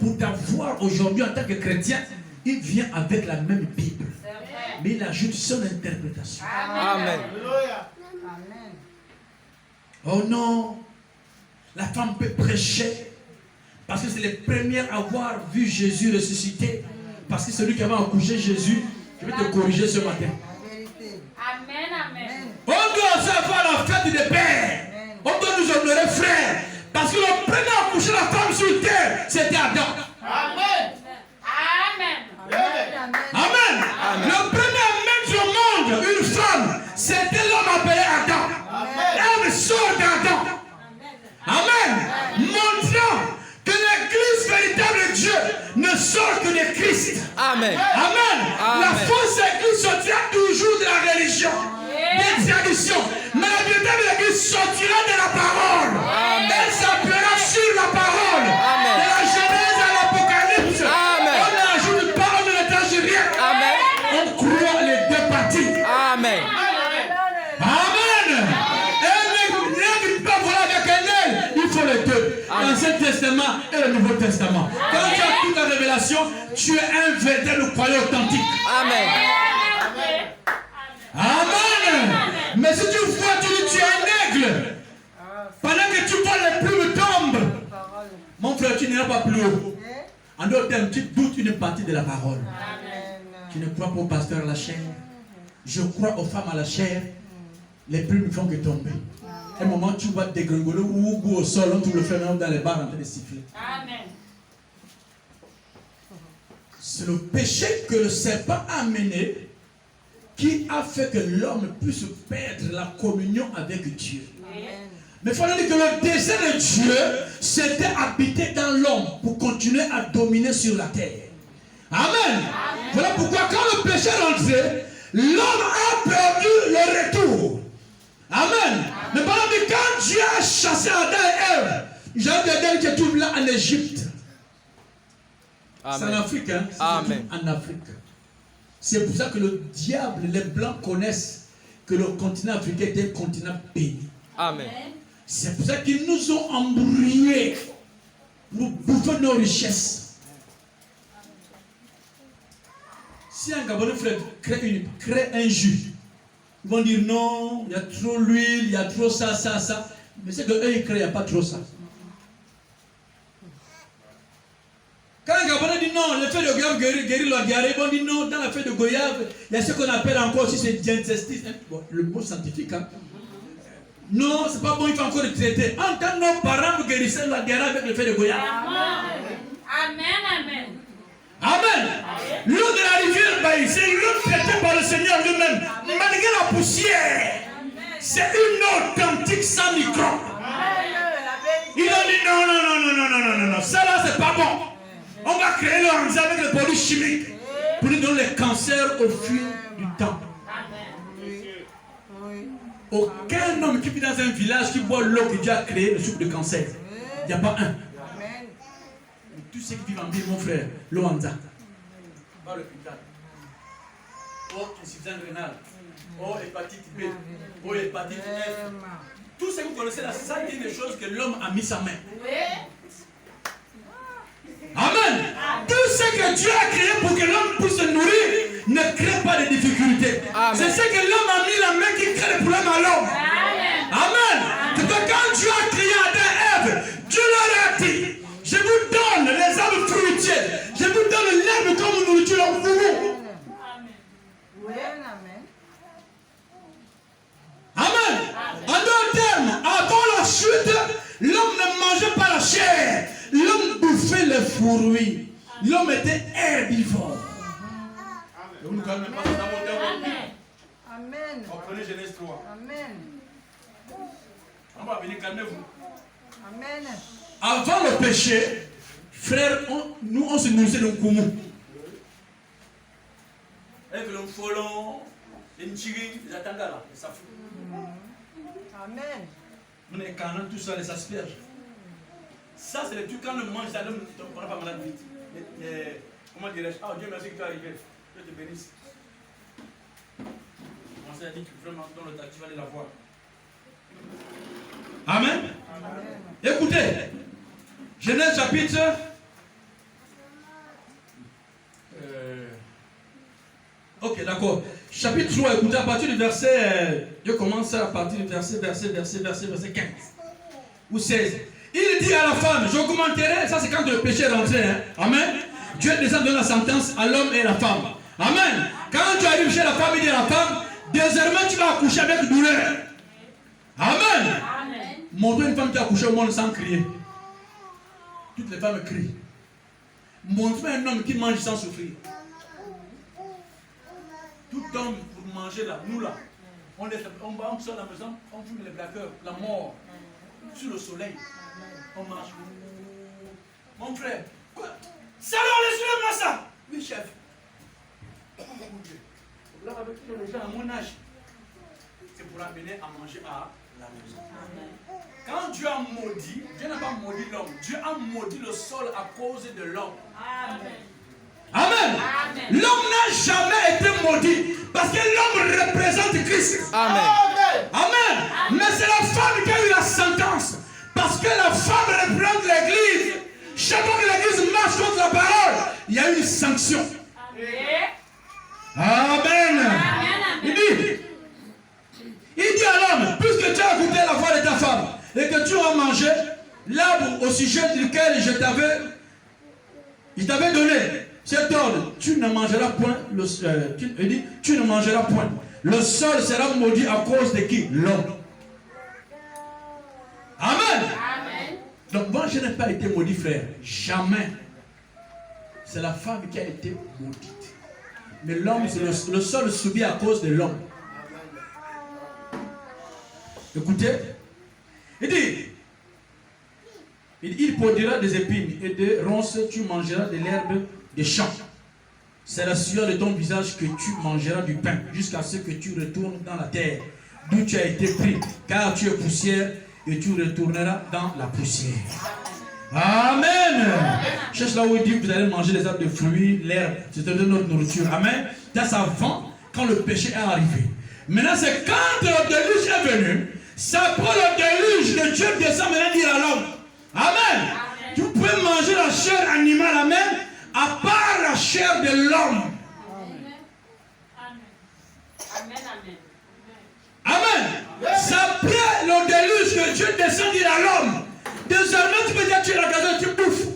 pour t'avoir aujourd'hui en tant que chrétien, il vient avec la même Bible. Mais il ajoute son interprétation. Amen. Oh non, la femme peut prêcher parce que c'est les premières à avoir vu Jésus ressuscité. Parce que celui qui avait accouché Jésus, je vais te corriger ce matin. Amen, amen. On doit savoir la fête des pères. On doit nous honorer frères. Parce que le premier à accoucher la femme sur terre, c'était Adam. Amen. Amen. Amen. Le premier à mettre au monde une femme, c'était l'homme appelé Adam. L'homme sort d'Adam. Amen. Montrant que l'église véritable de Dieu ne sort que de Christ. Amen. Amen. La fausse église sortira toujours de la religion, des traditions. Mais la véritable église sortira de la parole. Elle s'appellera sur la parole. De la Genèse à l'Apocalypse. On n'ajoute pas, on ne n'étage rien. On croit les deux parties. Amen. Amen. Et ne pas voir avec un œil. Il faut les deux. L'Ancien Testament et le Nouveau Testament. Quand tu as toute la révélation, tu es un véritable croyant authentique. Amen. Amen. Mais si tu vois, tu dis tu es un aigle. Pendant que tu vois les plumes tombent, mon frère, tu n'iras pas plus haut. En d'autres termes, tu doutes une partie de la parole. Tu ne crois pas au pasteur à la chair. Je crois aux femmes à la chair. Les plumes ne font que tomber. À un moment, tu vas dégringoler ou au sol, on trouve le frère dans les bars en train de siffler. Amen. C'est le péché que le serpent a amené qui a fait que l'homme puisse perdre la communion avec Dieu. Mais il faut dire que le désir de Dieu s'était habité dans l'homme pour continuer à dominer sur la terre. Amen. Voilà pourquoi quand le péché est rentré, l'homme a perdu le retour. Amen. Mais par exemple, quand Dieu a chassé Adam et Ève, j'ai dit que tout là en Égypte. C'est en Afrique, hein? Amen. En Afrique. C'est pour ça que le diable, les blancs connaissent que le continent africain est un continent béni. Amen. C'est pour ça qu'ils nous ont embrouillés pour bouffer nos richesses. Si un Gabonais frère crée un jus, ils vont dire non, il y a trop l'huile, il y a trop ça. Mais c'est qu'eux ils créent, il n'y a pas trop ça. Quand un Gabonais dit non, le fait de goyave guérit la diarrhée, ils vont dire non, dans la feuille de goyave, il y a ce qu'on appelle encore aussi c'est digestif, bon, le mot scientifique. Hein. Non, c'est pas bon, il faut encore le traiter. En tant que nos parents, nous guérissons la diarrhée avec le fait de goyave. Amen. Amen. L'eau de la rivière Baï, c'est l'eau traitée par le Seigneur lui-même. Malgré la poussière, c'est une eau authentique sans microbes. Ils ont dit non, ça là c'est pas bon. On va créer le avec les produits chimiques pour nous donner les cancers au fil du temps. Aucun homme qui vit dans un village qui boit l'eau que Dieu a créée ne souffre de cancer. Il n'y a pas un. Tous ceux qui vivent en ville, mon frère, Loanda, pas l'hôpital. Oh, insuffisance rénale. Oh, hépatite B. Oh, hépatite F. Tout ce que vous connaissez là, ça c'est des choses que l'homme a mis sa main. Amen. Tout ce que Dieu a créé pour que l'homme puisse se nourrir ne crée pas de difficultés. C'est ce que l'homme a mis la main qui crée le problème à l'homme. Amen. C'est que quand Dieu a créé Adam et Ève, Dieu leur a dit, je vous donne les arbres fruitiers, je vous donne l'herbe comme nourriture en vous. Amen. En d'autres termes, avant la chute, l'homme ne mangeait pas la chair. L'homme bouffait les fruits. L'homme était herbivore. Amen. Comprenez Genèse 3. Amen. On va venir, calmez-vous. Amen. Avant le péché, frère, nous on se nourrissait d'un koumou. Avec le folon, les nchiri, les atangala, les safou. Amen. On est canons, tout ça, les asperges. Ça, c'est le truc quand on mange ça, on ne va pas malade vite. Comment dirais-je? Ah, Dieu merci que tu es arrivé. Dieu te bénisse. On s'est dit que vraiment, dans le tas, tu vas aller la voir. Amen. Amen. Écoutez, Genèse chapitre Ok, d'accord. Chapitre 3, écoutez, à partir du verset, je commence à partir du verset 15 ou 16. Il dit à la femme, j'augmenterai, ça c'est quand le péché est rentré, hein? Amen. Dieu descend de la sentence à l'homme et à la femme. Amen. Quand tu arrives chez la femme, il dit à la femme, désormais tu vas accoucher avec douleur. Amen. Montre une femme qui a accouché au monde sans crier. Toutes les femmes crient. Montre un homme qui mange sans souffrir. Tout homme pour manger là, nous là, on sort de la maison, on fume les braqueurs, la mort, sur le soleil, on mange. Mon frère, quoi? Salut, laissez-moi ça! Oui, chef. Là, avec les gens à mon âge, c'est pour amener à manger à la maison. Quand Dieu a maudit, Dieu n'a pas maudit l'homme, Dieu a maudit le sol à cause de l'homme. Amen. Amen. L'homme n'a jamais été maudit parce que l'homme représente Christ. Amen. Amen. Mais c'est la femme qui a eu la sentence parce que la femme représente l'église. Chaque fois que l'église marche contre la parole, il y a une sanction. Amen. Il dit à l'homme, puisque tu as écouté la voix de ta femme et que tu as mangé l'arbre au sujet duquel je t'avais donné cet ordre, tu ne mangeras point. Tu ne mangeras point. Le sol sera maudit à cause de qui? L'homme. Amen. Donc moi je n'ai pas été maudit, frère. Jamais. C'est la femme qui a été maudite. Mais l'homme, c'est le sol subit à cause de l'homme. Écoutez. Il produira des épines et des ronces, tu mangeras de l'herbe des champs. C'est la sueur de ton visage que tu mangeras du pain, jusqu'à ce que tu retournes dans la terre, d'où tu as été pris, car tu es poussière, et tu retourneras dans la poussière. Amen. Cherche là où il dit que vous allez manger les arbres de fruits, l'herbe, c'est de notre nourriture. Amen. C'est avant, quand le péché est arrivé. Maintenant, c'est quand le déluge est venu, c'est après le déluge que Dieu descend maintenant dire à l'homme. Amen. Tu peux manger la chair animale, amen, à part la chair de l'homme. Amen. C'est après le déluge que Dieu descend dire à l'homme. Désormais, tu peux dire tu es la gazelle, tu bouffes.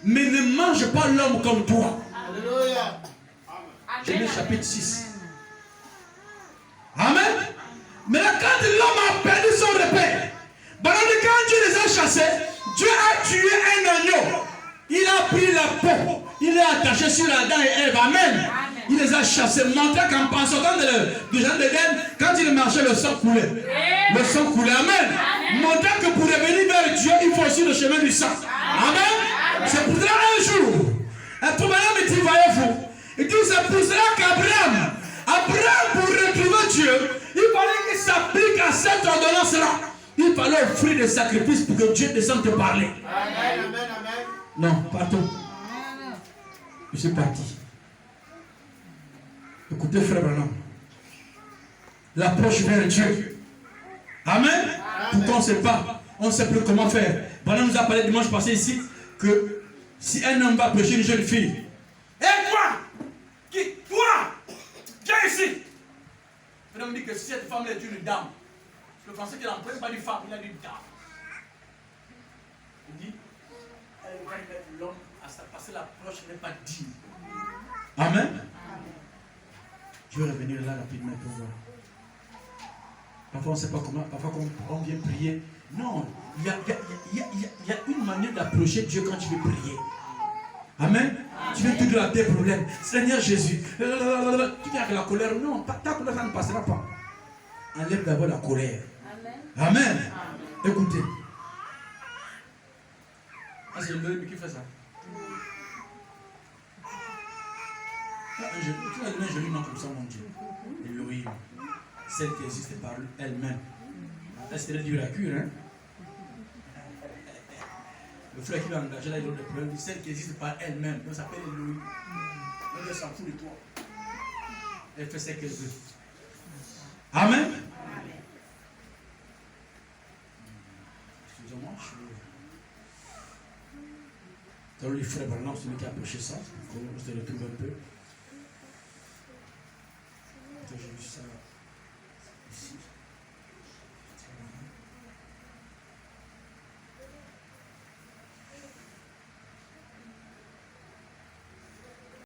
Mais ne mange pas l'homme comme toi. Alléluia. Genèse chapitre 6. Amen. Mais là, quand l'homme a perdu son repère, quand Dieu les a chassés, Dieu a tué un agneau. Il a pris la peau. Il est attaché sur Adam et Ève. Amen. Il les a chassés. Montrant qu'en sortant du jardin d'Éden, quand il marchait, le sang coulait. Le sang coulait. Amen. Montrant que pour revenir vers Dieu, il faut aussi le chemin du sang. Amen. C'est pour cela un jour. Et pour maintenant, me dit, voyez-vous, il dit, c'est pour cela qu'Abraham, pour retrouver Dieu, il fallait qu'il s'applique à cette ordonnance-là. Il fallait offrir des sacrifices pour que Dieu descende te parler. Amen, amen, amen. Non, partons. Je suis parti. Écoutez, frère Branham. L'approche vers Dieu. Amen. Pourquoi on ne sait pas? On ne sait plus comment faire. Branham nous a parlé dimanche passé ici que si un homme va prêcher une jeune fille, et toi, viens ici. Branham dit que si cette femme est une dame, le français qu'il n'emploie pas du femme, il a dit dame. Il dit, elle va mettre l'homme à sa parce que l'approche n'est pas digne. Amen. Je vais revenir là rapidement pour voir. Parfois on ne sait pas comment, parfois on vient prier. Non, il y a une manière d'approcher Dieu quand tu veux prier. Amen. Tu veux tout de tes problèmes. Seigneur Jésus. Tu viens avec la colère. Non, ta colère, ça ne passera pas. Enlève d'abord la colère. Amen. Amen. Écoutez. Ah, c'est le qui fait ça. Tu vas donner un joli nom comme ça, mon Dieu. Elohim. Celle qui existe par elle-même. C'était le miracle, hein? Le frère qui va engager là, il a des problèmes. Celle qui existe par elle-même. Elle s'appelle Elohim. Elle s'en fout de toi. Elle fait ce qu'elle veut. Amen. Excusez-moi, je le frère Branham, celui qui a prêché ça. On se retrouve un peu. j'ai vu ça ici.